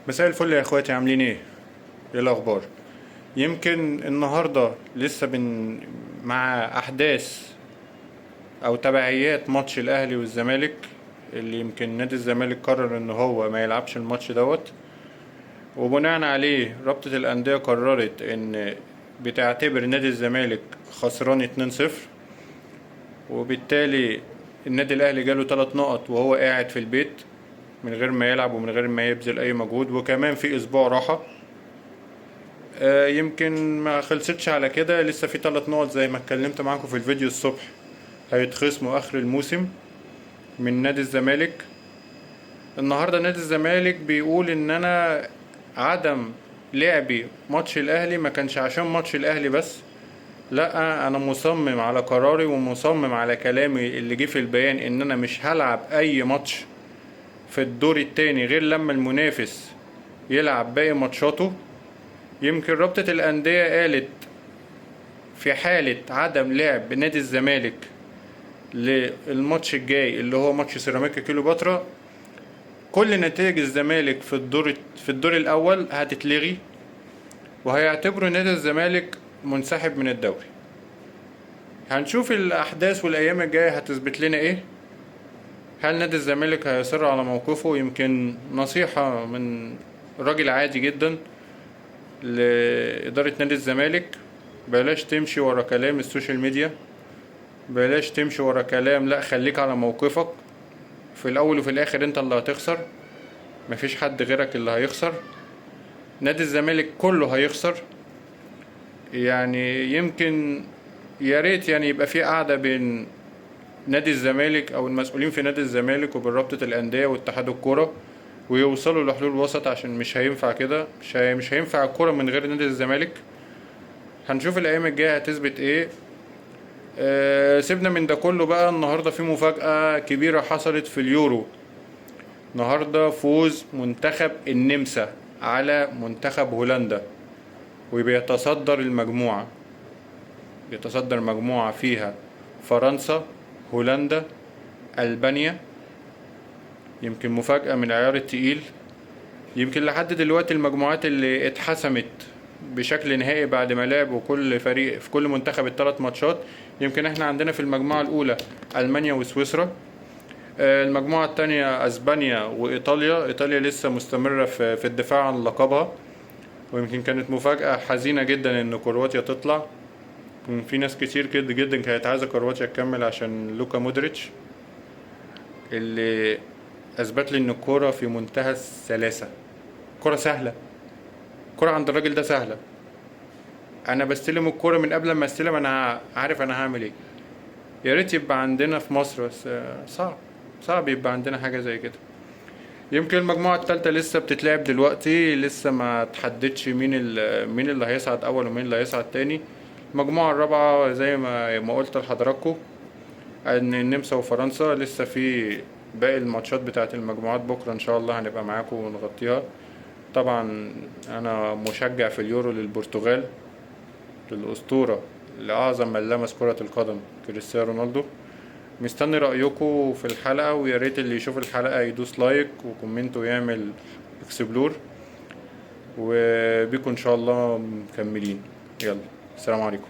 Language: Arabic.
مساء الفل يا اخواتي، عاملين ايه؟ ايه الاخبار؟ يمكن النهارده لسه مع احداث او تبعيات ماتش الاهلي والزمالك، اللي يمكن نادي الزمالك قرر ان هو ما يلعبش الماتش دوت. وبناء عليه رابطة الاندية قررت ان بتعتبر نادي الزمالك خسران 2-0، وبالتالي النادي الاهلي جاله 3 نقط وهو قاعد في البيت من غير ما يلعب ومن غير ما يبذل اي مجهود، وكمان في اسبوع راحة. يمكن ما خلصتش على كده، لسه في 3 نقط زي ما اتكلمت معاكم في الفيديو الصبح هيتخصموا اخر الموسم من نادي الزمالك. النهارده نادي الزمالك بيقول ان انا عدم لعبي ماتش الاهلي ما كانش عشان ماتش الاهلي بس، لا، انا مصمم على قراري ومصمم على كلامي اللي جه في البيان ان انا مش هلعب اي ماتش في الدور التاني غير لما المنافس يلعب باقي ماتشاته. يمكن رابطة الأندية قالت في حالة عدم لعب نادي الزمالك للماتش الجاي اللي هو ماتش سيراميكا كيلوباترا، كل نتائج الزمالك في الدور الأول هتتلغي، وهيعتبروا نادي الزمالك منسحب من الدوري. هنشوف الأحداث والأيام الجاية هتثبت لنا إيه. هل نادي الزمالك هيصر على موقفه؟ يمكن نصيحة من راجل عادي جدا لإدارة نادي الزمالك: بلاش تمشي ورا كلام السوشيال ميديا، بلاش تمشي ورا كلام، لا، خليك على موقفك. في الاول وفي الاخر انت اللي هتخسر، مفيش حد غيرك اللي هيخسر. نادي الزمالك كله هيخسر. يعني يمكن يا ريت يعني يبقى في قعدة بين نادي الزمالك او المسؤولين في نادي الزمالك وبين رابطة الاندية واتحاد الكورة، ويوصلوا لحلول وسط، عشان مش هينفع كده، مش هينفع الكورة من غير نادي الزمالك. هنشوف الايام الجاية هتثبت ايه. سيبنا من ده كله بقى. النهاردة في مفاجأة كبيرة حصلت في اليورو. النهاردة فوز منتخب النمسا على منتخب هولندا، وبيتصدر المجموعة. بيتصدر مجموعة فيها فرنسا، هولندا، ألبانيا. يمكن مفاجأة من العيار التقيل. يمكن لحد دلوقتي المجموعات اللي اتحسمت بشكل نهائي بعد ما لعبوا كل فريق في كل منتخب ال3 ماتشات، يمكن احنا عندنا في المجموعة الأولى ألمانيا وسويسرا. المجموعة التانية أسبانيا وإيطاليا. إيطاليا لسه مستمرة في الدفاع عن لقبها، ويمكن كانت مفاجأة حزينة جدا إن كرواتيا تطلع. في ناس كتير جدا جدا كانت عايزة كرواتيا تكمل عشان لوكا مودريتش، اللي أثبت لي إن الكورة في منتهى السلاسة. كرة سهلة، كرة عند الراجل ده سهلة. أنا بستلم الكورة من قبل ما استلم أنا عارف أنا هعمل إيه. يا ريت يبقى عندنا في مصر، بس صعب يبقى عندنا حاجة زي كده. يمكن المجموعة التالتة لسه بتتلعب دلوقتي، لسه ما تحددش مين اللي هيصعد أول ومين اللي هيصعد تاني. المجموعة الرابعة زي ما قلت لحضراتكم إن النمسا وفرنسا. لسه في باقي الماتشات بتاعت المجموعات بكرة إن شاء الله هنبقى معاكم ونغطيها. طبعا أنا مشجع في اليورو للبرتغال، للأسطورة، لأعظم من لمس كرة القدم كريستيانو رونالدو. مستني رأيكم في الحلقة، ويا ريت اللي يشوف الحلقة يدوس لايك وكومنت ويعمل اكسبلور، وبيكم ان شاء الله مكملين. يلا، السلام عليكم.